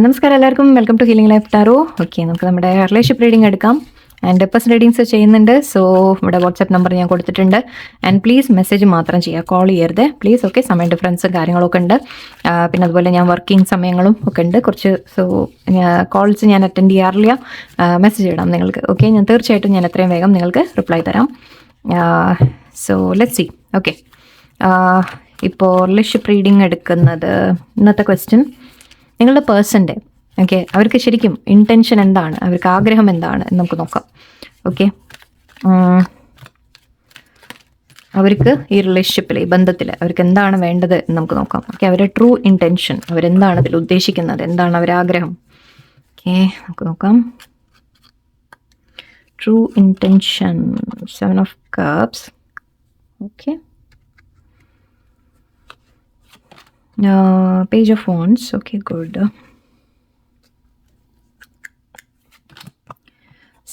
നമസ്കാരം എല്ലാവർക്കും, welcome to healing life tarot. Okay, നമുക്ക് നമ്മുടെ റിലേഷൻഷിപ്പ് റീഡിംഗ് എടുക്കാം. ആൻഡ് പേഴ്സണൽ റീഡിങ്സ് ചെയ്യുന്നുണ്ട്. സോ ഇവിടെ വാട്സാപ്പ് നമ്പർ ഞാൻ കൊടുത്തിട്ടുണ്ട്. ആൻഡ് പ്ലീസ് മെസ്സേജ് മാത്രം ചെയ്യുക, കോൾ ചെയ്യരുത് പ്ലീസ്. ഓക്കെ, സമയം ഡിഫറൻസും കാര്യങ്ങളൊക്കെ ഉണ്ട്. പിന്നെ അതുപോലെ ഞാൻ വർക്കിംഗ് സമയങ്ങളും ഒക്കെ ഉണ്ട് കുറച്ച്. സോ കോൾസ് ഞാൻ അറ്റൻഡ് ചെയ്യാറില്ല. മെസ്സേജ് ഇടാം നിങ്ങൾക്ക്. ഓക്കെ, ഞാൻ തീർച്ചയായിട്ടും ഞാൻ എത്രയും വേഗം നിങ്ങൾക്ക് റിപ്ലൈ തരാം. So let's see. ഓക്കെ, ഇപ്പോൾ റിലേഷൻഷിപ്പ് റീഡിംഗ് എടുക്കുന്നത് ഇന്നത്തെ ക്വസ്റ്റ്യൻ നിങ്ങളുടെ പേഴ്സൻ്റെ. ഓക്കെ, അവർക്ക് ശരിക്കും ഇൻറ്റൻഷൻ എന്താണ്, അവർക്ക് ആഗ്രഹം എന്താണ് എന്ന് നമുക്ക് നോക്കാം. ഓക്കെ, അവർക്ക് ഈ റിലേഷൻഷിപ്പിൽ, ഈ ബന്ധത്തിൽ അവർക്ക് എന്താണ് വേണ്ടത് എന്ന് നമുക്ക് നോക്കാം. ഓക്കെ, അവരുടെ ട്രൂ ഇൻറ്റൻഷൻ, അവരെന്താണ് അതിൽ ഉദ്ദേശിക്കുന്നത്, എന്താണ് അവരുടെ ആഗ്രഹം. ഓക്കെ, നമുക്ക് നോക്കാം. True intention, 7 of Cups. Okay, Page of Wands. Okay, good.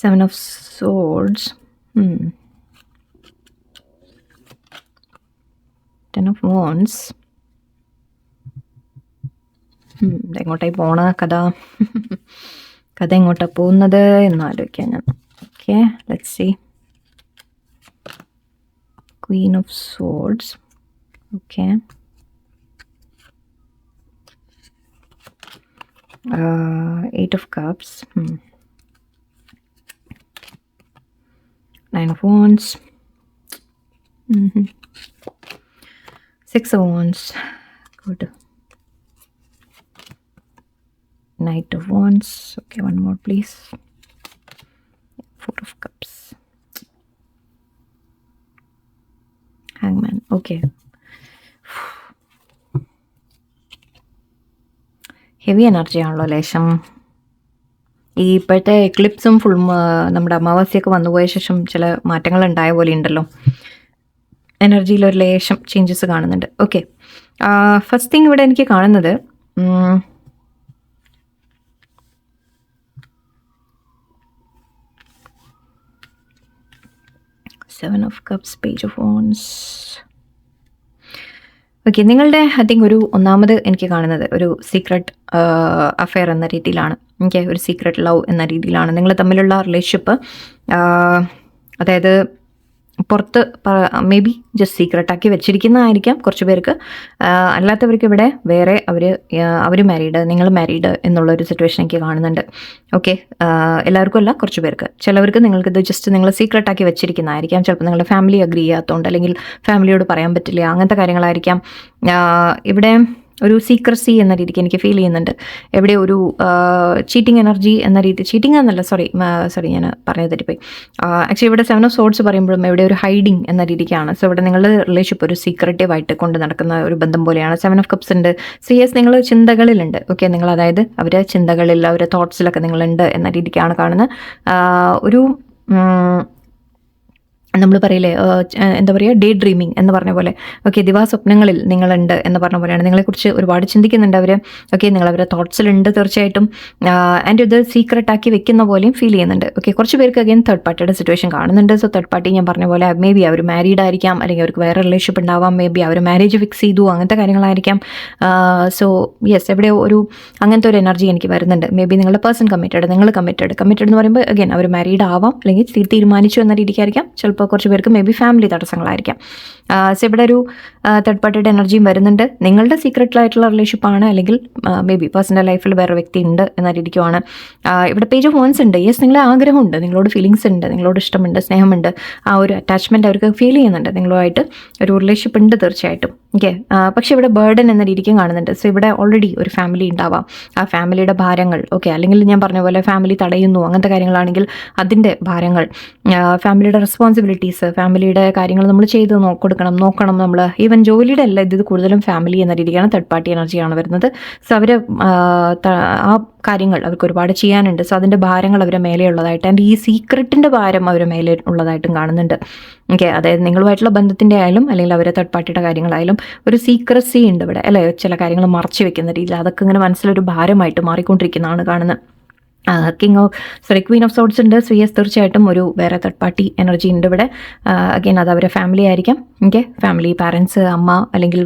7 of Swords. 10 of Wands. എങ്ങോട്ടായി പോണ കഥ എങ്ങോട്ടാ പോകുന്നത് എന്നാലോചിക്കാം ഞാൻ. Okay, let's see. Queen of Swords. Okay, 8 of Cups. 9 of Wands. 6 of Wands. Good. Knight of Wands. Okay, one more please. 4 of Cups. Hangman. Okay. Heavy energy ആണല്ലോ ലേശം. ഈ ഇപ്പോഴത്തെ എക്ലിപ്സും ഫുൾ നമ്മുടെ അമാവാസ്യൊക്കെ വന്നുപോയ ശേഷം ചില മാറ്റങ്ങൾ ഉണ്ടായ പോലെ ഉണ്ടല്ലോ, എനർജിയിലൊരു ലേശം ചേഞ്ചസ് കാണുന്നുണ്ട്. ഓക്കെ, ഫസ്റ്റ് തിങ് ഇവിടെ എനിക്ക് കാണുന്നത് Seven of Cups, Page of Wands. Okay, നിങ്ങളുടെ ഐ തിങ്ക് ഒന്നാമത് എനിക്ക് കാണുന്നത് ഒരു സീക്രട്ട് അഫെയർ എന്ന രീതിയിലാണ്. ഓക്കെ, ഒരു സീക്രട്ട് ലവ് എന്ന രീതിയിലാണ് നിങ്ങൾ തമ്മിലുള്ള റിലേഷൻഷിപ്പ്. അതായത് പുറത്ത് മേ ബി ജസ്റ്റ് സീക്രട്ടാക്കി വെച്ചിരിക്കുന്നതായിരിക്കാം കുറച്ച് പേർക്ക്. അല്ലാത്തവർക്ക് ഇവിടെ വേറെ അവർ മാരീഡ്, നിങ്ങൾ മാരീഡ് എന്നുള്ളൊരു സിറ്റുവേഷൻ എനിക്ക് കാണുന്നുണ്ട്. ഓക്കെ, എല്ലാവർക്കും അല്ല, കുറച്ച് പേർക്ക്. ചിലവർക്ക് നിങ്ങൾക്കിത് ജസ്റ്റ് നിങ്ങൾ സീക്രട്ടാക്കി വെച്ചിരിക്കുന്നതായിരിക്കാം. ചിലപ്പോൾ നിങ്ങളുടെ ഫാമിലി അഗ്രി ചെയ്യാത്തതുകൊണ്ട്, അല്ലെങ്കിൽ ഫാമിലിയോട് പറയാൻ പറ്റില്ല, അങ്ങനത്തെ കാര്യങ്ങളായിരിക്കാം. ഇവിടെ ഒരു സീക്രസി എന്ന രീതിക്ക് എനിക്ക് ഫീൽ ചെയ്യുന്നുണ്ട്. എവിടെ ഒരു ചീറ്റിംഗ് എനർജി എന്ന രീതി, ചീറ്റിംഗ് എന്നല്ല, സോറി ഞാൻ പറഞ്ഞത് തെറ്റിപ്പോയി. ആക്ച്വലി ഇവിടെ 7 of Swords പറയുമ്പോഴും എവിടെ ഒരു ഹൈഡിങ് എന്ന രീതിക്കാണ്. സോ ഇവിടെ നിങ്ങളുടെ റിലേഷൻഷിപ്പ് ഒരു സീക്രട്ടീവായിട്ട് കൊണ്ട് നടക്കുന്ന ഒരു ബന്ധം പോലെയാണ്. 7 of Cups ഉണ്ട്. സീരിയസ് നിങ്ങൾ ചിന്തകളിലുണ്ട്. ഓക്കെ, നിങ്ങൾ അതായത് അവരുടെ ചിന്തകളിൽ, അവരുടെ തോട്ട്സിലൊക്കെ നിങ്ങളുണ്ട് എന്ന രീതിക്കാണ് കാണുന്നത്. ഒരു നമ്മൾ പറയില്ലേ, എന്താ പറയുക, ഡേ ഡ്രീമിങ് എന്ന് പറഞ്ഞ പോലെ. ഓക്കെ, ദിവാസ്വപ്നങ്ങളിൽ നിങ്ങളുണ്ട് എന്ന് പറഞ്ഞ പോലെയാണ്. നിങ്ങളെക്കുറിച്ച് ഒരുപാട് ചിന്തിക്കുന്നുണ്ട് അവർ. ഓക്കെ, നിങ്ങൾ അവരുടെ തോട്ട്സിലുണ്ട് തീർച്ചയായിട്ടും. ആൻഡ് ഇത് സീക്രട്ടാക്കി വെക്കുന്ന പോലെയും ഫീൽ ചെയ്യുന്നുണ്ട്. ഓക്കെ, കുറച്ച് പേർക്ക് അഗൈൻ തേർഡ് പാർട്ടിയുടെ സിറ്റുവേഷൻ കാണുന്നുണ്ട്. സോ തേർഡ് പാർട്ടി ഞാൻ പറഞ്ഞ പോലെ മേ ബി അവർ മാരീഡ് ആയിരിക്കാം, അല്ലെങ്കിൽ അവർക്ക് വേറെ റിലേഷൻഷിപ്പ് ഉണ്ടാവാം. മേ ബി അവർ മാരേജ് ഫിക്സ് ചെയ്തു, അങ്ങനത്തെ കാര്യങ്ങളായിരിക്കാം. സോ യെസ്, എവിടെ ഒരു അങ്ങനത്തെ ഒരു എനർജി എനിക്ക് വരുന്നുണ്ട്. മേ ബി നിങ്ങളുടെ പേഴ്സൺ കമ്മിറ്റഡ്, നിങ്ങൾ കമ്മിറ്റഡ് എന്ന് പറയുമ്പോൾ അഗൈൻ അവർ മാരീഡ് ആവാം, അല്ലെങ്കിൽ തീരുമാനിച്ചു എന്ന രീതിക്കായിരിക്കാം. ചിലപ്പോൾ കുറച്ച് പേർക്ക് മേ ബി ഫാമിലി തടസ്സങ്ങളായിരിക്കാം. സോ ഇവിടെ ഒരു തേർഡ് പാർട്ടിയുടെ എനർജിയും വരുന്നുണ്ട്. നിങ്ങളുടെ സീക്രട്ടിലായിട്ടുള്ള റിലേഷൻഷിപ്പാണ്, അല്ലെങ്കിൽ മേ ബി പേഴ്സണൽ ലൈഫിൽ വേറെ വ്യക്തി ഉണ്ട് എന്ന രീതിക്കുമാണ്. ഇവിടെ പേജ് ഓഫ് വാൻസ് ഉണ്ട്. യെസ്, നിങ്ങളെ ആഗ്രഹമുണ്ട്, നിങ്ങളോട് ഫീലിങ്സ് ഉണ്ട്, നിങ്ങളോട് ഇഷ്ടമുണ്ട്, സ്നേഹമുണ്ട്, ആ ഒരു അറ്റാച്ച്മെൻറ്റ് അവർക്ക് ഫീൽ ചെയ്യുന്നുണ്ട്. നിങ്ങളുമായിട്ട് ഒരു റിലേഷൻഷിപ്പ് ഉണ്ട് തീർച്ചയായിട്ടും. ഓക്കെ, പക്ഷേ ഇവിടെ ബേർഡൻ എന്ന രീതിക്കും കാണുന്നുണ്ട്. സോ ഇവിടെ ഓൾറെഡി ഒരു ഫാമിലി ഉണ്ടാവാം. ആ ഫാമിലിയുടെ ഭാരങ്ങൾ, ഓക്കെ, അല്ലെങ്കിൽ ഞാൻ പറഞ്ഞ പോലെ ഫാമിലി തടയുന്നു, അങ്ങനത്തെ കാര്യങ്ങളാണെങ്കിൽ അതിൻ്റെ ഭാരങ്ങൾ, ഫാമിലിയുടെ റെസ്പോൺസിബിലിറ്റീസ്, ഫാമിലിയുടെ കാര്യങ്ങൾ നമ്മൾ ചെയ്ത് നോക്കണം നമ്മൾ. ഈവൻ ജോലിയുടെ അല്ല, ഇത് കൂടുതലും ഫാമിലി എന്ന രീതിക്കാണ്. തേർഡ് പാർട്ടി എനർജിയാണ് വരുന്നത്. സോ അവർ ആ കാര്യങ്ങൾ അവർക്ക് ഒരുപാട് ചെയ്യാനുണ്ട്. സോ അതിൻ്റെ ഭാരങ്ങൾ അവരുടെ മേലെ ഉള്ളതായിട്ട്, ആൻഡ് ഈ സീക്രട്ടിൻ്റെ ഭാരം അവരുടെ മേലെ ഉള്ളതായിട്ടും കാണുന്നുണ്ട്. ഓക്കെ, അതായത് നിങ്ങളുമായിട്ടുള്ള ബന്ധത്തിൻ്റെ ആയാലും, അല്ലെങ്കിൽ അവരെ തേർഡ് പാർട്ടിയുടെ കാര്യങ്ങളായാലും ഒരു സീക്രസി ഉണ്ട് ഇവിടെ, അല്ലേ? ചില കാര്യങ്ങൾ മറച്ചു വെക്കുന്ന രീതിയിൽ അതൊക്കെ ഇങ്ങനെ മനസ്സിലൊരു ഭാരമായിട്ട് മാറിക്കൊണ്ടിരിക്കുന്നതാണ് കാണുന്നത്. ക്വീൻ ഓഫ് സോർട്സ് ഉണ്ട്. സോ യെസ്, തീർച്ചയായിട്ടും ഒരു വേറെ തേർഡ് പാർട്ടി എനർജി ഉണ്ട് ഇവിടെ. അഗൈൻ അത് അവരുടെ ഫാമിലി ആയിരിക്കാം. ഓക്കെ, ഫാമിലി, പാരൻസ്, അമ്മ അല്ലെങ്കിൽ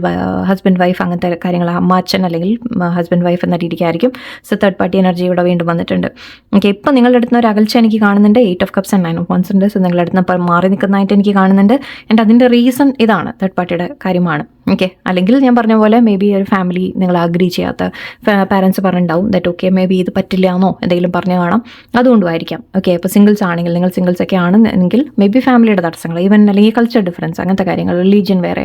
ഹസ്ബൻഡ് വൈഫ്, അങ്ങനത്തെ കാര്യങ്ങൾ, അമ്മ അച്ഛൻ അല്ലെങ്കിൽ ഹസ്ബൻഡ് വൈഫ് എന്ന രീതിക്കായിരിക്കും. സോ തേർഡ് പാർട്ടി എനർജി ഇവിടെ വീണ്ടും വന്നിട്ടുണ്ട്. ഓക്കെ, ഇപ്പം നിങ്ങളുടെ അടുത്ത് ഒരു അകൽച്ച എനിക്ക് കാണുന്നുണ്ട്. 8 of Cups and 9 of Wands ഉണ്ട്. സോ നിങ്ങളുടെ അടുത്ത് നിന്ന് മാറി നിൽക്കുന്നതായിട്ട് എനിക്ക് കാണുന്നുണ്ട്. ആൻഡ് അതിൻ്റെ റീസൺ ഇതാണ്, തേർഡ് പാർട്ടിയുടെ കാര്യമാണ്. ഓക്കെ, അല്ലെങ്കിൽ ഞാൻ പറഞ്ഞ പോലെ മേ ബി ഒരു ഫാമിലി നിങ്ങൾ അഗ്രി ചെയ്യാത്ത പാരൻസ് പറഞ്ഞിട്ടുണ്ടാവും ദാറ്റ് ഓക്കെ മേ ബി ഇത് പറ്റില്ല എന്നോ എന്തെങ്കിലും പറഞ്ഞു കാണാം, അതുകൊണ്ടുമായിരിക്കാം. ഓക്കെ, ഇപ്പോൾ സിംഗിൾസ് ആണെങ്കിൽ, നിങ്ങൾ സിംഗിൾസ് ഒക്കെ ആണെങ്കിൽ മേ ബി ഫാമിലിയുടെ തടസ്സങ്ങൾ, ഈവൻ അല്ലെങ്കിൽ കൾച്ചർ ഡിഫറൻസ്, അങ്ങനത്തെ കാര്യങ്ങൾ, റിലീജിയൻ വേറെ,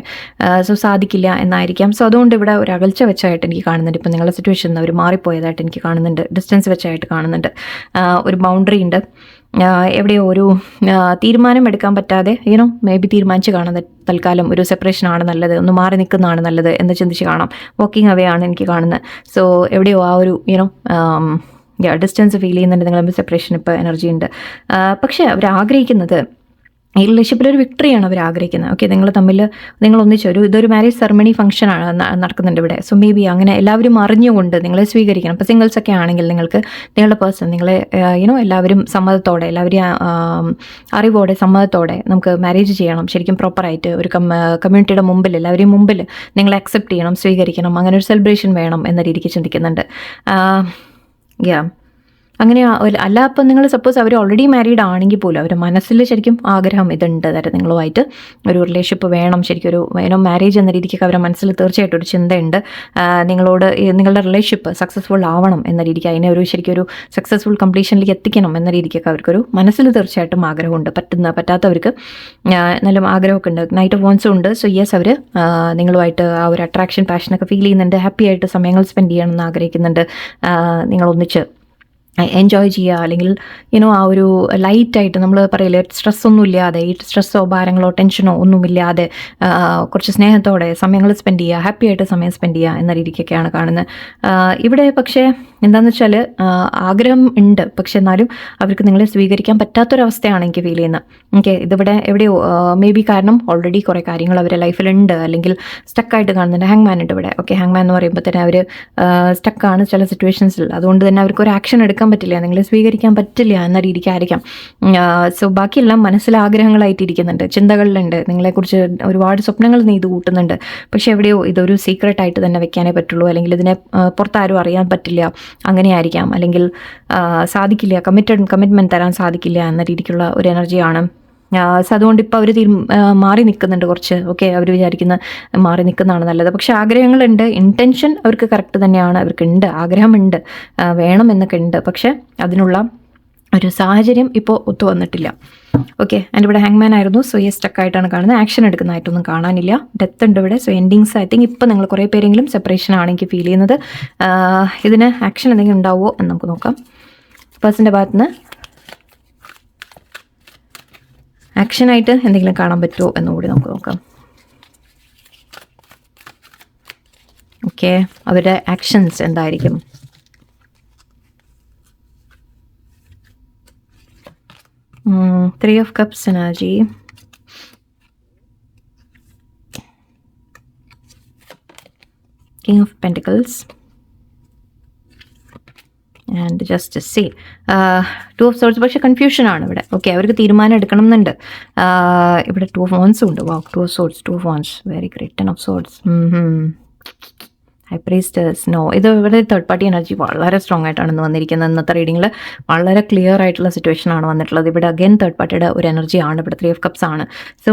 സോ സാധിക്കില്ല എന്നായിരിക്കാം. സോ അതുകൊണ്ട് ഇവിടെ ഒരു അകൽച്ച വെച്ചായിട്ട് എനിക്ക് കാണുന്നുണ്ട്. ഇപ്പം നിങ്ങളുടെ സിറ്റുവേഷൻ അവർ മാറിപ്പോയതായിട്ട് എനിക്ക് കാണുന്നുണ്ട്. ഡിസ്റ്റൻസ് വെച്ചായിട്ട് കാണുന്നുണ്ട്. ഒരു ബൗണ്ടറി ഉണ്ട്. എവിടെയോ ഒരു തീരുമാനം എടുക്കാൻ പറ്റാതെ മേ ബി തീരുമാനിച്ച് കാണുന്നത് തൽക്കാലം ഒരു സെപ്പറേഷനാണ് നല്ലത്, ഒന്ന് മാറി നിൽക്കുന്നതാണ് നല്ലത് എന്ന് ചിന്തിച്ച് കാണാം. വാക്കിംഗ് അവേ ആണ് എനിക്ക് കാണുന്നത്. സോ എവിടെയോ ആ ഒരു ഡിസ്റ്റൻസ് ഫീൽ ചെയ്യുന്നുണ്ട്. നിങ്ങൾ സെപ്പറേഷൻ ഇപ്പോൾ എനർജി ഉണ്ട്. പക്ഷേ അവർ ആഗ്രഹിക്കുന്നത് ഈ റിലേഷൻഷിപ്പിലൊരു വിക്ടറിയാണ് അവർ ആഗ്രഹിക്കുന്നത്. ഓക്കെ, നിങ്ങൾ ഇതൊരു മാരേജ് സെറമണി ഫംഗ്ഷനാണ് നടക്കുന്നുണ്ട് ഇവിടെ. സോ മേ ബി അങ്ങനെ എല്ലാവരും അറിഞ്ഞുകൊണ്ട് നിങ്ങളെ സ്വീകരിക്കണം. ഇപ്പോൾ സിംഗിൾസ് ഒക്കെ ആണെങ്കിൽ നിങ്ങൾക്ക് നിങ്ങളുടെ പേഴ്സൺ നിങ്ങളെ എല്ലാവരും സമ്മതത്തോടെ, എല്ലാവരും അറിവോടെ, സമ്മതത്തോടെ നമുക്ക് മാരേജ് ചെയ്യണം. ശരിക്കും പ്രോപ്പറായിട്ട് ഒരു കമ്മ്യൂണിറ്റിയുടെ മുമ്പിൽ, എല്ലാവരെയും മുമ്പിൽ നിങ്ങളെ അക്സെപ്റ്റ് ചെയ്യണം, സ്വീകരിക്കണം, അങ്ങനെ ഒരു സെലിബ്രേഷൻ വേണം എന്ന രീതിക്ക് ചിന്തിക്കുന്നുണ്ട്. അങ്ങനെ അല്ല, അപ്പം നിങ്ങൾ സപ്പോസ് അവർ ഓൾറെഡി മാരീഡ് ആണെങ്കിൽ പോലും അവരുടെ മനസ്സിൽ ശരിക്കും ആഗ്രഹം ഇതുണ്ട് തരം നിങ്ങളുമായിട്ട് ഒരു റിലേഷൻഷിപ്പ് വേണം. ശരിക്കും ഒരു മാരേജ് എന്ന രീതിക്കൊക്കെ അവരുടെ മനസ്സിൽ തീർച്ചയായിട്ടും ഒരു ചിന്തയുണ്ട്. നിങ്ങളോട് നിങ്ങളുടെ റിലേഷൻഷിപ്പ് സക്സസ്ഫുൾ ആവണം എന്ന രീതിക്ക്, അതിനെ ശരിക്കും ഒരു സക്സസ്ഫുൾ കംപ്ലീഷനിലേക്ക് എത്തിക്കണം എന്ന രീതിക്കൊക്കെ അവർക്കൊരു മനസ്സിൽ തീർച്ചയായിട്ടും ആഗ്രഹമുണ്ട്. പറ്റാത്തവർക്ക് നല്ല ആഗ്രഹമൊക്കെ ഉണ്ട്. നൈറ്റ് ഓഫ് വോൺസും ഉണ്ട്. സോ യെസ്, അവർ നിങ്ങളുമായിട്ട് ആ ഒരു അട്രാക്ഷൻ, പാഷനൊക്കെ ഫീൽ ചെയ്യുന്നുണ്ട്. ഹാപ്പി ആയിട്ട് സമയങ്ങൾ സ്പെൻഡ് ചെയ്യണമെന്ന് ആഗ്രഹിക്കുന്നുണ്ട്. നിങ്ങളൊന്നിച്ച് എൻജോയ് ചെയ്യുക, അല്ലെങ്കിൽ ആ ഒരു ലൈറ്റായിട്ട് നമ്മൾ പറയില്ലേ, സ്ട്രെസ്സൊന്നും ഇല്ലാതെ, ഈ സ്ട്രെസ്സോ ഭാരങ്ങളോ ടെൻഷനോ ഒന്നുമില്ലാതെ കുറച്ച് സ്നേഹത്തോടെ സമയങ്ങൾ സ്പെൻഡ് ചെയ്യുക, ഹാപ്പി ആയിട്ട് സമയം സ്പെൻഡ് ചെയ്യുക എന്ന രീതിക്കൊക്കെയാണ് കാണുന്നത് ഇവിടെ. പക്ഷേ എന്താണെന്ന് വെച്ചാൽ ആഗ്രഹം ഉണ്ട്, പക്ഷെ എന്നാലും അവർക്ക് നിങ്ങളെ സ്വീകരിക്കാൻ പറ്റാത്തൊരവസ്ഥയാണ് എനിക്ക് ഫീൽ ചെയ്യുന്നത്. ഓക്കെ, ഇതിവിടെ എവിടെയോ മേ ബി കാരണം ഓൾറെഡി കുറേ കാര്യങ്ങൾ അവരുടെ ലൈഫിലുണ്ട്, അല്ലെങ്കിൽ സ്റ്റക്കായിട്ട് കാണുന്നുണ്ട്. ഹാങ്മാൻ ഉണ്ട് ഇവിടെ. ഓക്കെ, ഹാങ്മാൻ എന്ന് പറയുമ്പോൾ തന്നെ അവർ സ്റ്റക്കാണ് ചില സിറ്റുവേഷൻസിൽ. അതുകൊണ്ട് തന്നെ അവർക്ക് ഒരു ആക്ഷൻ എടുക്കാൻ പറ്റില്ല, നിങ്ങളെ സ്വീകരിക്കാൻ പറ്റില്ല എന്ന രീതിക്കായിരിക്കാം. സോ ബാക്കിയെല്ലാം മനസ്സിൽ ആഗ്രഹങ്ങളായിട്ടിരിക്കുന്നുണ്ട്, ചിന്തകളിലുണ്ട്, നിങ്ങളെക്കുറിച്ച് ഒരുപാട് സ്വപ്നങ്ങൾ നെയ്ത് കൂട്ടുന്നുണ്ട്. പക്ഷെ എവിടെയോ ഇതൊരു സീക്രട്ടായിട്ട് തന്നെ വെക്കാനേ പറ്റുള്ളൂ, അല്ലെങ്കിൽ ഇതിനെ പുറത്താരും അറിയാൻ പറ്റില്ല, അങ്ങനെയായിരിക്കാം. അല്ലെങ്കിൽ സാധിക്കില്ല, കമ്മിറ്റ്മെൻറ്റ് തരാൻ സാധിക്കില്ല എന്ന രീതിക്കുള്ള ഒരു എനർജിയാണ്. സോ അതുകൊണ്ട് ഇപ്പോൾ അവർ മാറി നിൽക്കുന്നുണ്ട് കുറച്ച്. ഓക്കെ, അവർ വിചാരിക്കുന്ന മാറി നിൽക്കുന്നതാണ് നല്ലത്. പക്ഷേ ആഗ്രഹങ്ങളുണ്ട്, ഇൻറ്റൻഷൻ അവർക്ക് കറക്റ്റ് തന്നെയാണ്, അവർക്കുണ്ട്, ആഗ്രഹമുണ്ട്, വേണമെന്നൊക്കെ ഉണ്ട്. പക്ഷേ അതിനുള്ള ഒരു സാഹചര്യം ഇപ്പോൾ ഒത്തു വന്നിട്ടില്ല. ഓക്കെ, ആൻഡ് ഇവിടെ ഹാങ്മാൻ ആയിരുന്നു. സോ യെസ്, സ്റ്റക്കായിട്ടാണ് കാണുന്നത്. ആക്ഷൻ എടുക്കുന്നതായിട്ടൊന്നും കാണാനില്ല. ഡെത്ത് ഉണ്ട് ഇവിടെ. സോ എൻഡിങ്സ് ഐ തിങ്ക് ഇപ്പോൾ നിങ്ങൾ കുറേ പേരെങ്കിലും സെപ്പറേഷൻ ആണ് എനിക്ക് ഫീൽ ചെയ്യുന്നത്. ഇതിന് ആക്ഷൻ എന്തെങ്കിലും ഉണ്ടാവുമോ എന്ന് നമുക്ക് നോക്കാം. പേഴ്സൻ്റെ ഭാഗത്ത് നിന്ന് ആക്ഷനായിട്ട് എന്തെങ്കിലും കാണാൻ പറ്റുമോ എന്നുകൂടി നമുക്ക് നോക്കാം. ഓക്കെ, അവരുടെ ആക്ഷൻസ് എന്തായിരിക്കും? Three of Cups energy. King of Pentacles. And just see two of swords. പക്ഷേ കൺഫ്യൂഷൻ ആണ് ഇവിടെ. ഓക്കെ, അവർക്ക് തീരുമാനം എടുക്കണം എന്നുണ്ട്. ഇവിടെ 2 of Wands ഉണ്ട്. വാ, 2 of Swords, 2 of Wands, very great. 10 of Swords. High priestess. No, ഇത് ഇവിടെ തേർഡ് പാർട്ടി എനർജി വളരെ സ്ട്രോങ് ആയിട്ടാണ് വന്നിരിക്കുന്നത്. ഇന്നത്തെ റീഡിങ്ങിൽ വളരെ ക്ലിയർ ആയിട്ടുള്ള സിറ്റുവേഷനാണ് വന്നിട്ടുള്ളത്. ഇവിടെ അഗൈൻ തേർഡ് പാർട്ടിയുടെ ഒരു എനർജിയാണ്. ഇവിടെ 3 of Cups ആണ്. സോ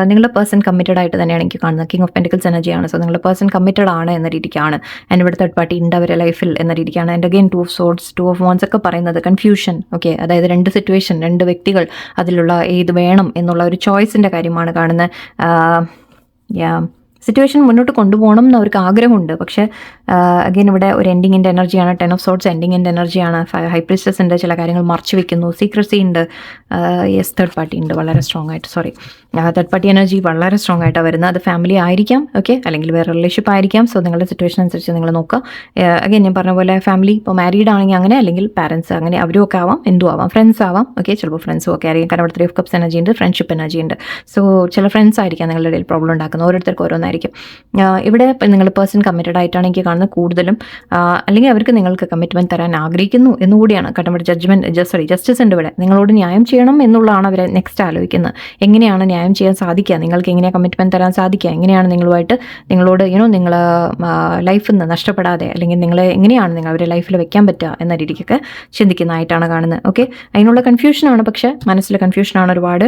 നിങ്ങളുടെ പേഴ്സൺ കമ്മിറ്റഡ് ആയിട്ട് തന്നെയാണ് എനിക്ക് കാണുന്നത്. കിങ് ഓഫ് പെൻറ്റിക്കിൾസ് എനർജിയാണ്. സോ നിങ്ങളുടെ പേഴ്സൺ കമ്മിറ്റഡ് ആണ് എന്ന രീതിക്കാണ്. ആൻഡ് ഇവിടെ തേർഡ് പാർട്ടി ഉണ്ട് അവരുടെ ലൈഫിൽ എന്ന രീതിക്കാണ്. And again 2 of Swords, 2 of Wands ഒക്കെ പറയുന്നത് കൺഫ്യൂഷൻ. ഓക്കെ, അതായത് 2 സിറ്റുവേഷൻ, 2 വ്യക്തികൾ, അതിലുള്ള ഏത് വേണം എന്നുള്ള ഒരു ചോയ്സിൻ്റെ കാര്യമാണ് കാണുന്നത്. സിറ്റുവേഷൻ മുന്നോട്ട് കൊണ്ടുപോകണം എന്ന് അവർക്ക് ആഗ്രഹമുണ്ട്. പക്ഷേ അഗൈൻ ഇവിടെ ഒരു എൻഡിങ്ങിൻ്റെ എനർജിയാണ്. 10 of Swords എൻഡിങ്ങിൻ്റെ എനർജിയാണ്. ഹൈ പ്രീസ്റ്റസ് ഉണ്ട്, ചില കാര്യങ്ങൾ മറച്ചു വെക്കുന്നു, സീക്രസി ഉണ്ട്. യെസ്, തേർഡ് പാർട്ടി ഉണ്ട് വളരെ സ്ട്രോങ് ആയിട്ട്. സോറി, തേർഡ് പാർട്ടി എനർജി വളരെ സ്ട്രോങ് ആയിട്ടാണ് വരുന്നത്. അത് ഫാമിലി ആയിരിക്കാം, ഓക്കെ, അല്ലെങ്കിൽ വേറെ റിലേഷൻഷിപ്പ് ആയിരിക്കാം. സോ നിങ്ങളുടെ സിറ്റുവേഷൻ അനുസരിച്ച് നിങ്ങൾ നോക്കുക. അഗൈൻ ഞാൻ പറഞ്ഞ പോലെ ഫാമിലി ഇപ്പോൾ മാരീഡ് ആണെങ്കിൽ അങ്ങനെ, അല്ലെങ്കിൽ പാരൻസ് അങ്ങനെ, അവരും ഒക്കെ ആവാം, എന്തും ആവാം, ഫ്രണ്ട്സ് ആവാം, ഓക്കെ, ചിലപ്പോൾ ഫ്രണ്ട്സും ഒക്കെ ആയിരിക്കും. കാരണം അവിടെ 3 of Cups എനർജി ഉണ്ട്, ഫ്രണ്ട്ഷിപ്പ് എനർജി ഉണ്ട്. സോ ചില ഫ്രണ്ട്സ് ആയിരിക്കാം നിങ്ങളുടെ ഇടയിൽ പ്രോബ്ലം ഉണ്ടാക്കുന്നത്, ഓരോരുത്തർക്ക് ഓരോന്നായിരിക്കും. ഇവിടെ നിങ്ങൾ പേഴ്സൺ കമ്മിറ്റഡ് ആയിട്ടാണ് എനിക്ക് കാണുന്നത് കൂടുതലും, അല്ലെങ്കിൽ അവർക്ക് നിങ്ങൾക്ക് കമ്മിറ്റ്മെൻറ്റ് തരാൻ ആഗ്രഹിക്കുന്നു എന്നുകൂടിയാണ്. കാരണം ഇവിടെ ജസ്റ്റിസ് ഉണ്ട്. ഇവിടെ നിങ്ങളോട് ന്യായം ചെയ്യണം എന്നുള്ളതാണ് അവർ നെക്സ്റ്റ് ആലോചിക്കുന്നത്. എങ്ങനെയാണ് ന്യായം ചെയ്യാൻ സാധിക്കുക, നിങ്ങൾക്ക് എങ്ങനെയാണ് കമ്മിറ്റ്മെൻറ്റ് തരാൻ സാധിക്കുക, എങ്ങനെയാണ് നിങ്ങളോട് നിങ്ങൾ ലൈഫിൽ നിന്ന് നഷ്ടപ്പെടാതെ, അല്ലെങ്കിൽ നിങ്ങളെ എങ്ങനെയാണ് നിങ്ങൾ അവരുടെ ലൈഫിൽ വെക്കാൻ പറ്റുക എന്ന രീതിക്കൊക്കെ ചിന്തിക്കുന്നതായിട്ടാണ് കാണുന്നത്. ഓക്കെ, അതിനുള്ള കൺഫ്യൂഷനാണ്, പക്ഷേ മനസ്സിൽ കൺഫ്യൂഷനാണ് ഒരുപാട്.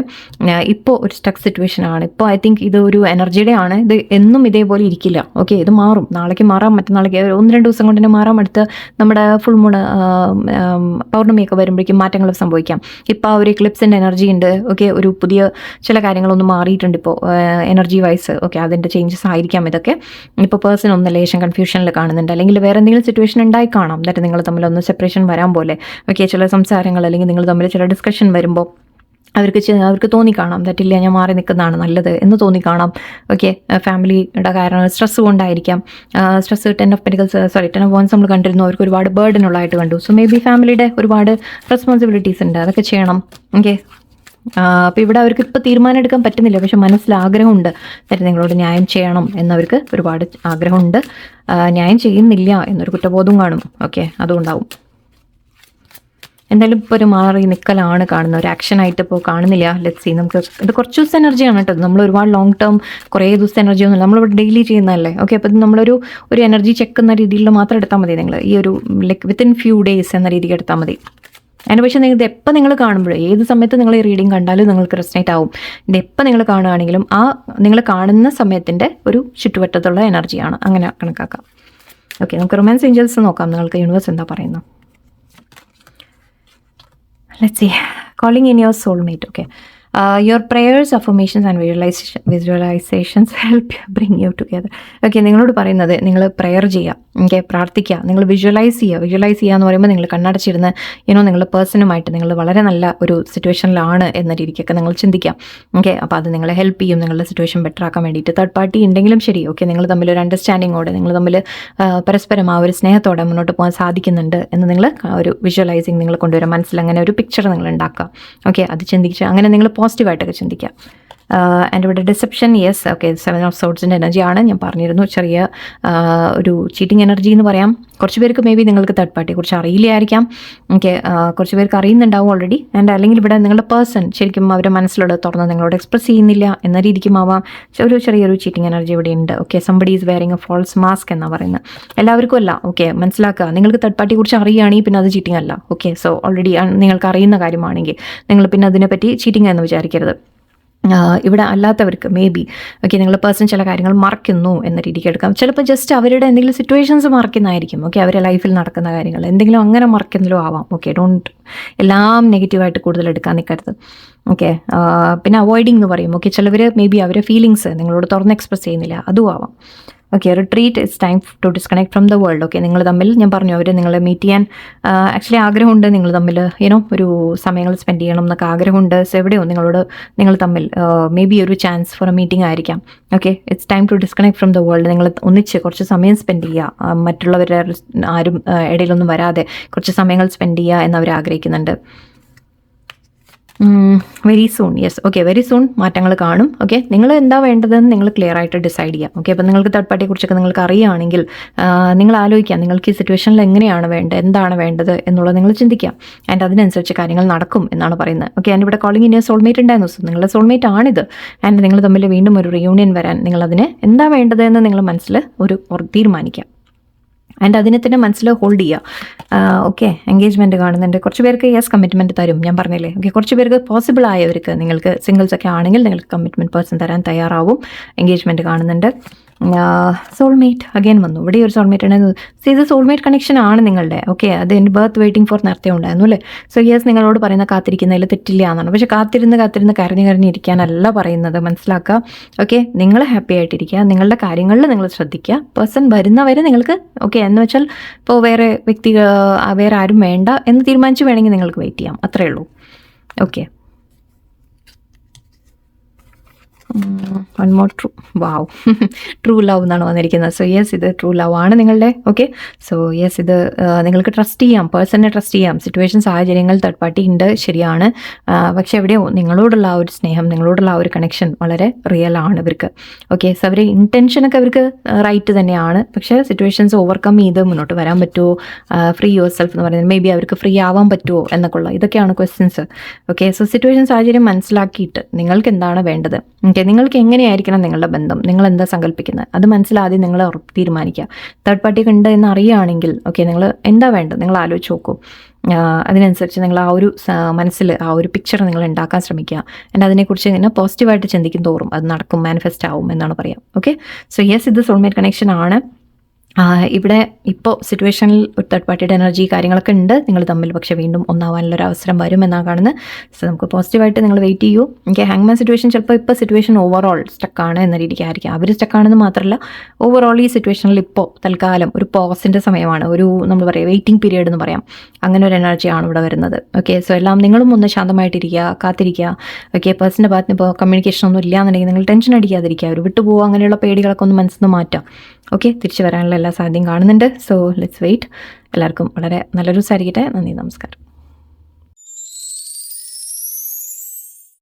ഇപ്പോൾ ഒരു സ്റ്റക്ക് സിറ്റുവേഷനാണ്. ഇപ്പോൾ ഐ തിങ്ക് ഇത് ഒരു എനർജിയുടെ ആണ്. ഇത് എന്നും ഇതേപോലെ ഇരിക്കില്ല. ഓക്കെ, ഇത് മാറും, നാളേക്ക് മാറാം, മറ്റന്നാളേക്ക് 1-2 ദിവസം കൊണ്ട് തന്നെ മാറാം. അടുത്ത് നമ്മുടെ ഫുൾ മൂൺ പൗർണമിയൊക്കെ വരുമ്പോഴേക്കും മാറ്റങ്ങൾ സംഭവിക്കാം. ഇപ്പോൾ ആ ഒരു എക്ലിപ്സിൻ്റെ എനർജി ഉണ്ട്. ഓക്കെ, ഒരു പുതിയ ചില കാര്യങ്ങളൊന്നും മാറിയിട്ടുണ്ട് ഇപ്പോൾ എനർജി വൈസ്. ഓക്കെ, അതിൻ്റെ ചേഞ്ചസ് ആയിരിക്കാം ഇതൊക്കെ. ഇപ്പോൾ പേഴ്സൺ ഒന്ന് ലേശം കൺഫ്യൂഷനിൽ കാണുന്നുണ്ട്, അല്ലെങ്കിൽ വേറെ എന്തെങ്കിലും സിറ്റുവേഷൻ ഉണ്ടായി കാണാം. എന്നിട്ട് നിങ്ങൾ തമ്മിൽ ഒന്ന് സെപ്പറേഷൻ വരാൻ പോലെ, ഓക്കെ, ചില സംസാരങ്ങൾ അല്ലെങ്കിൽ നിങ്ങൾ തമ്മിൽ ചില ഡിസ്കഷൻ വരുമ്പോൾ അവർക്ക് തോന്നിക്കാണാം ദറ്റില്ല, ഞാൻ മാറി നിൽക്കുന്നതാണ് നല്ലത് എന്ന് തോന്നിക്കാണാം. ഓക്കെ, ഫാമിലിയുടെ കാരണം സ്ട്രെസ് കൊണ്ടായിരിക്കാം. സ്ട്രെസ് 10 of Wands നമ്മൾ കണ്ടിരുന്നു, അവർക്ക് ഒരുപാട് ബേർഡനുള്ളതായിട്ട് കണ്ടു. സോ മേ ബി ഫാമിലിയുടെ ഒരുപാട് റെസ്പോൺസിബിലിറ്റീസ് ഉണ്ട്, അതൊക്കെ ചെയ്യണം. ഓക്കെ, അപ്പോൾ ഇവിടെ അവർക്ക് ഇപ്പോൾ തീരുമാനം എടുക്കാൻ പറ്റുന്നില്ല, പക്ഷെ മനസ്സിൽ ആഗ്രഹമുണ്ട് എന്നിട്ട് നിങ്ങളോട് ന്യായം ചെയ്യണം എന്നവർക്ക് ഒരുപാട് ആഗ്രഹമുണ്ട്. ന്യായം ചെയ്യുന്നില്ല എന്നൊരു കുറ്റബോധം കാണും. ഓക്കെ, അതുകൊണ്ടാവും. എന്തായാലും ഇപ്പോൾ ഒരു മാറി നിൽക്കലാണ് കാണുന്നത്, ഒരു ആക്ഷനായിട്ട് ഇപ്പോൾ കാണുന്നില്ല. ലെറ്റ്സ് സീ, നമുക്ക് ഇത് കുറച്ച് ദിവസം എനർജിയാണ് കേട്ടോ. നമ്മൾ ഒരുപാട് ലോങ് ടേം കുറേ ദിവസം എനർജി ഒന്നുമില്ല, നമ്മളിവിടെ ഡെയിലി ചെയ്യുന്നതല്ലേ. ഓക്കെ, അപ്പോൾ നമ്മളൊരു എനർജി ചെക്ക് എന്ന രീതിയിൽ മാത്രം എടുത്താൽ മതി. നിങ്ങൾ ഈ ഒരു വിത്തിൻ ഫ്യൂ ഡേയ്സ് എന്ന രീതിക്ക് എടുത്താൽ മതി. അതിന് പക്ഷേ ഇത് എപ്പോൾ നിങ്ങൾ കാണുമ്പോഴേ, ഏത് സമയത്ത് നിങ്ങൾ ഈ റീഡിങ് കണ്ടാലും നിങ്ങൾക്ക് റെസനേറ്റ് ആവും. ഇത് എപ്പോൾ നിങ്ങൾ കാണുകയാണെങ്കിലും ആ നിങ്ങൾ കാണുന്ന സമയത്തിൻ്റെ ഒരു ചുറ്റുവട്ടത്തുള്ള എനർജിയാണ്, അങ്ങനെ കണക്കാക്കാം. ഓക്കെ, നമുക്ക് റൊമാൻസ് ഏഞ്ചൽസ് നോക്കാം, നിങ്ങൾക്ക് യൂണിവേഴ്സ് എന്താ പറയുന്നത്. Let's see. Calling in your soulmate. Okay. Your prayers, affirmations and visualizations help bring you together. Okay, നിങ്ങളോട് പറയുന്നത് നിങ്ങൾ പ്രെയർ ചെയ്യുക, ഓക്കെ, പ്രാർത്ഥിക്കുക, നിങ്ങൾ വിഷ്വലൈസ് ചെയ്യുക എന്ന് പറയുമ്പോൾ നിങ്ങൾ കണ്ണടച്ചിരുന്ന് നിങ്ങളുടെ പേഴ്സണുമായിട്ട് നിങ്ങൾ വളരെ നല്ല ഒരു സിറ്റുവേഷനിലാണ് എന്ന രീതിക്കൊക്കെ നിങ്ങൾ ചിന്തിക്കാം. ഓക്കെ, അപ്പോൾ അത് നിങ്ങളെ ഹെൽപ്പ് ചെയ്യും നിങ്ങളുടെ സിറ്റുവേഷൻ ബെറ്റർ ആക്കാൻ വേണ്ടിയിട്ട്. തേർഡ് പാർട്ടി ഉണ്ടെങ്കിലും ശരി, ഓക്കെ, നിങ്ങൾ തമ്മിൽ ഒരു അണ്ടർസ്റ്റാൻഡിങ്ങോടെ, നിങ്ങൾ തമ്മിൽ പരസ്പരം ആ ഒരു സ്നേഹത്തോടെ മുന്നോട്ട് പോകാൻ സാധിക്കുന്നുണ്ട് എന്ന് നിങ്ങൾ ഒരു വിഷ്വലൈസിങ് നിങ്ങൾ കൊണ്ടുവരാം. മനസ്സിൽ അങ്ങനെ ഒരു പിക്ചർ നിങ്ങൾ ഉണ്ടാക്കുക. ഓക്കെ, അത് ചിന്തിച്ച് അങ്ങനെ നിങ്ങൾ പോസിറ്റീവായിട്ടൊക്കെ ചിന്തിക്കാം. ആൻഡ് ഇവിടെ deception, yes, okay, 7 of Swords എനർജിയാണ്. ഞാൻ പറഞ്ഞിരുന്നു ചെറിയ ഒരു ചീറ്റിംഗ് എനർജി എന്ന് പറയാം. കുറച്ച് പേർക്ക് മേ ബി നിങ്ങൾക്ക് തേർഡ് പാർട്ടിയെ കുറിച്ച് അറിയില്ലായിരിക്കാം. ഓക്കെ, കുറച്ച് പേർക്ക് അറിയുന്നുണ്ടാവും ഓൾറെഡി. ആൻഡ് അല്ലെങ്കിൽ ഇവിടെ നിങ്ങളുടെ പേഴ്സൺ ശരിക്കും അവരുടെ മനസ്സിലോട് തുറന്ന് നിങ്ങളോട് എക്സ്പ്രസ് ചെയ്യുന്നില്ല എന്ന രീതിക്കും ആവാം. ചെറിയൊരു ചീറ്റിംഗ് എനർജി ഇവിടെ ഉണ്ട്. Okay, somebody is wearing a false mask എന്നാണ് പറയുന്നത്. എല്ലാവർക്കും അല്ല. ഓക്കെ, മനസ്സിലാക്കുക, നിങ്ങൾക്ക് തേർഡ് പാർട്ടിയെ കുറിച്ച് അറിയുകയാണെങ്കിൽ പിന്നെ അത് ചീറ്റിംഗ് അല്ല. ഓക്കെ, സോ ഓൾറെഡി നിങ്ങൾക്ക് അറിയുന്ന കാര്യമാണെങ്കിൽ നിങ്ങൾ പിന്നെ അതിനെപ്പറ്റി ചീറ്റിംഗ് എന്ന് വിചാരിക്കരുത്. ഇവിടെ അല്ലാത്തവർക്ക് മേ ബി, ഓക്കെ, നിങ്ങളുടെ പേഴ്സൺ ചില കാര്യങ്ങൾ മറക്കുന്നു എന്ന രീതിക്ക് എടുക്കാം. ചിലപ്പോൾ ജസ്റ്റ് അവരുടെ എന്തെങ്കിലും സിറ്റുവേഷൻസ് മറക്കുന്നതായിരിക്കും. ഓക്കെ, അവരുടെ ലൈഫിൽ നടക്കുന്ന കാര്യങ്ങൾ എന്തെങ്കിലും അങ്ങനെ മറക്കുന്നതിലും ആവാം. ഓക്കെ, എല്ലാം നെഗറ്റീവായിട്ട് കൂടുതൽ എടുക്കാൻ നിൽക്കരുത്. ഓക്കെ, പിന്നെ അവോയ്ഡിങ് എന്ന് പറയും. ഓക്കെ, ചിലവർ മേ ബി അവരുടെ ഫീലിങ്സ് നിങ്ങളോട് തുറന്ന് എക്സ്പ്രസ് ചെയ്യുന്നില്ല, അതും ആവാം. Okay, retreat, it's time to disconnect from the world. Okay, നിങ്ങൾ തമ്മിൽ ഞാൻ പറഞ്ഞു അവർ നിങ്ങളെ മീറ്റ് ചെയ്യാൻ ആക്ച്വലി ആഗ്രഹമുണ്ട്, നിങ്ങൾ തമ്മിൽ ഒരു സമയങ്ങൾ സ്പെൻഡ് ചെയ്യണം എന്നൊക്കെ ആഗ്രഹമുണ്ട്. സോ എവിടെയോ നിങ്ങൾ തമ്മിൽ മേ ബി ഒരു ചാൻസ് ഫോർ എ മീറ്റിംഗ് ആയിരിക്കാം. Okay, it's time to disconnect from the world. നിങ്ങൾ ഒന്നിച്ച് കുറച്ച് സമയം സ്പെൻഡ് ചെയ്യുക, മറ്റുള്ളവരുടെ ആരും ഇടയിലൊന്നും വരാതെ കുറച്ച് സമയങ്ങൾ സ്പെൻഡ് ചെയ്യുക എന്നവർ ആഗ്രഹിക്കുന്നുണ്ട്. Very soon, yes, okay, very soon മാറ്റങ്ങൾ കാണും. ഓക്കെ, നിങ്ങൾ എന്താ വേണ്ടതെന്ന് നിങ്ങൾ ക്ലിയർ ആയിട്ട് ഡിസൈഡ് ചെയ്യാം. ഓക്കെ, അപ്പോൾ നിങ്ങൾക്ക് തേർഡ് പാർട്ടിയെ കുറിച്ചൊക്കെ നിങ്ങൾക്ക് അറിയുകയാണെങ്കിൽ നിങ്ങൾ ആലോചിക്കാം നിങ്ങൾക്ക് ഈ സിറ്റുവേഷനിൽ എങ്ങനെയാണ് വേണ്ടത്, എന്താണ് വേണ്ടത് എന്നുള്ളത് നിങ്ങൾ ചിന്തിക്കാം. ആൻഡ് അതിനനുസരിച്ച് കാര്യങ്ങൾ നടക്കും എന്നാണ് പറയുന്നത്. ഓക്കെ, ആൻഡ് ഇവിടെ കോളിംഗ് ഇൻ സോൾമേറ്റ് ഉണ്ടായിരുന്നു. സോ നിങ്ങളുടെ സോൾമേറ്റ് ആണിത്. ആൻഡ് നിങ്ങൾ തമ്മിൽ വീണ്ടും ഒരു റിയൂണിയൻ വരാൻ നിങ്ങളതിന് എന്താ വേണ്ടത് എന്ന് നിങ്ങൾ മനസ്സിൽ ഒരു തീരുമാനിക്കാം. ആൻഡ് അതിനെ തന്നെ മനസ്സിൽ ഹോൾഡ് ചെയ്യുക. ഓക്കെ, എൻഗേജ്മെൻറ്റ് കാണുന്നുണ്ട്. കുറച്ച് പേർക്ക് യെസ് കമ്മിറ്റ്മെൻറ്റ് തരും, ഞാൻ പറഞ്ഞില്ലേ. ഓക്കെ, കുറച്ച് പേർക്ക് പോസിബിൾ ആയവർക്ക്, നിങ്ങൾക്ക് സിംഗിൾസ് ഒക്കെ ആണെങ്കിൽ നിങ്ങൾക്ക് കമ്മിറ്റ്മെൻറ്റ് പേഴ്സൺ തരാൻ തയ്യാറാവും. എൻഗേജ്മെൻറ്റ് കാണുന്നുണ്ട്. സോൾമേറ്റ് അഗൈൻ വന്നു. ഇവിടെ ഒരു സോൾമേറ്റ് ഉണ്ടായിരുന്നു. സോ ഇത് സോൾമേറ്റ് കണക്ഷൻ ആണ് നിങ്ങളുടെ. ഓക്കെ, അത് എൻ്റെ ബർത്ത് വെയിറ്റിംഗ് ഫോർ നേരത്തെ ഉണ്ടായിരുന്നു അല്ലേ. സോ യെസ്, നിങ്ങളോട് പറയുന്ന കാത്തിരിക്കുന്നതിൽ തെറ്റില്ല എന്നാണ്. പക്ഷേ കാത്തിരുന്ന് കരഞ്ഞിരിക്കാനല്ല പറയുന്നത്, മനസ്സിലാക്കുക. ഓക്കെ, നിങ്ങൾ ഹാപ്പി ആയിട്ടിരിക്കുക, നിങ്ങളുടെ കാര്യങ്ങളിൽ നിങ്ങൾ ശ്രദ്ധിക്കുക. പേഴ്സൺ വരുന്നവരെ നിങ്ങൾക്ക് ഓക്കെ എന്ന് വെച്ചാൽ ഇപ്പോൾ വേറെ ആരും വേണ്ട എന്ന് തീരുമാനിച്ച് വേണമെങ്കിൽ നിങ്ങൾക്ക് വെയിറ്റ് ചെയ്യാം, അത്രയേ ഉള്ളൂ. ഓക്കെ, വൺ മോർ ട്രൂ, വാവ്, ട്രൂ ലവ് എന്നാണ് വന്നിരിക്കുന്നത്. സോ യെസ്, ഇത് ട്രൂ ലവ് ആണ് നിങ്ങളുടെ. ഓക്കെ, സോ യെസ്, ഇത് നിങ്ങൾക്ക് ട്രസ്റ്റ് ചെയ്യാം, പേഴ്സണെ ട്രസ്റ്റ് ചെയ്യാം. സിറ്റുവേഷൻ, സാഹചര്യങ്ങൾ, തേർഡ് പാർട്ടി ഉണ്ട്, ശരിയാണ്. പക്ഷെ എവിടെയോ നിങ്ങളോടുള്ള ആ ഒരു സ്നേഹം, നിങ്ങളോടുള്ള ആ ഒരു കണക്ഷൻ വളരെ റിയൽ ആണ് ഇവർക്ക്. ഓക്കെ, സോ അവർ ഇൻറ്റൻഷനൊക്കെ അവർക്ക് റൈറ്റ് തന്നെയാണ്. പക്ഷേ സിറ്റുവേഷൻസ് ഓവർകം ചെയ്ത് മുന്നോട്ട് വരാൻ പറ്റുമോ, ഫ്രീ യുവർ സെൽഫ് എന്ന് പറയുന്നത്, മേ ബി അവർക്ക് ഫ്രീ ആവാൻ പറ്റുമോ എന്നൊക്കെ ഉള്ള ഇതൊക്കെയാണ് ക്വസ്റ്റ്യൻസ്. ഓക്കെ, സോ സിറ്റുവേഷൻ, സാഹചര്യം മനസ്സിലാക്കിയിട്ട് നിങ്ങൾക്ക് എന്താണ് വേണ്ടത്, ഓക്കെ, നിങ്ങൾക്ക് എങ്ങനെയായിരിക്കണം നിങ്ങളുടെ ബന്ധം, നിങ്ങൾ എന്താ സങ്കല്പിക്കുന്നത്, അത് മനസ്സിലാദ്യം നിങ്ങൾ തീരുമാനിക്കുക. തേർഡ് പാർട്ടിയൊക്കെ ഉണ്ട് എന്ന് അറിയുകയാണെങ്കിൽ ഓക്കെ, നിങ്ങൾ എന്താ വേണ്ടത് നിങ്ങൾ ആലോചിച്ച് നോക്കൂ. അതിനനുസരിച്ച് നിങ്ങൾ ആ ഒരു മനസ്സിൽ ആ ഒരു പിക്ചർ നിങ്ങൾ ഉണ്ടാക്കാൻ ശ്രമിക്കുക. ആൻഡ് അതിനെക്കുറിച്ച് ഇങ്ങനെ പോസിറ്റീവായിട്ട് ചിന്തിക്കും തോറും അത് നടക്കും, മാനിഫെസ്റ്റ് ആവും എന്നാണ് പറയാം. ഓക്കെ, സോ യെസ്, ഇത് സോൾമേറ്റ് കണക്ഷൻ ആണ്. ഇവിടെ ഇപ്പോൾ സിറ്റുവേഷനിൽ ഒരു തേർഡ് പാർട്ടിയുടെ എനർജി കാര്യങ്ങളൊക്കെ ഉണ്ട് നിങ്ങൾ തമ്മിൽ. പക്ഷേ വീണ്ടും ഒന്നാവാനുള്ളൊരു അവസരം വരും എന്നാണ് കാണുന്നത്. സോ നമുക്ക് പോസിറ്റീവായിട്ട് നിങ്ങൾ വെയിറ്റ് ചെയ്യൂ. എനിക്ക് ഹാങ്മാൻ സിറ്റുവേഷൻ ചിലപ്പോൾ ഇപ്പോൾ സിറ്റുവേഷൻ ഓവറോൾ സ്റ്റക്കാണ് എന്ന രീതിക്കായിരിക്കും. അവർ സ്റ്റക്കാണെന്ന് മാത്രമല്ല, ഓവറോൾ ഈ സിറ്റുവേഷനിൽ ഇപ്പോൾ തൽക്കാലം ഒരു പോസിൻ്റെ സമയമാണ്, ഒരു നമ്മൾ പറയാം വെയിറ്റിംഗ് പീരീഡ് എന്ന് പറയാം. അങ്ങനെ ഒരു എനർജിയാണ് ഇവിടെ വരുന്നത്. ഓക്കെ, സോ എല്ലാം നിങ്ങളും ഒന്ന് ശാന്തമായിട്ടിരിക്കുക, കാത്തിരിക്കുക. ഓക്കെ, പേഴ്സണിൻ്റെ ഭാഗത്ത് ഇപ്പോൾ കമ്മ്യൂണിക്കേഷൻ ഒന്നും ഇല്ലയെന്നുണ്ടെങ്കിൽ നിങ്ങൾ ടെൻഷൻ അടിക്കാതിരിക്കുക. ഒരു വിട്ടുപോകുക, അങ്ങനെയുള്ള പേടികളൊക്കെ ഒന്ന് മനസ്സിൽ നിന്ന് മാറ്റാം. ഓക്കെ, തിരിച്ചു വരാനുള്ള എല്ലാ സാധ്യതയും കാണുന്നുണ്ട്. So let's wait. എല്ലാവർക്കും വളരെ നല്ലൊരു ദിവസമായിരിക്കട്ടെ. നന്ദി, നമസ്കാരം.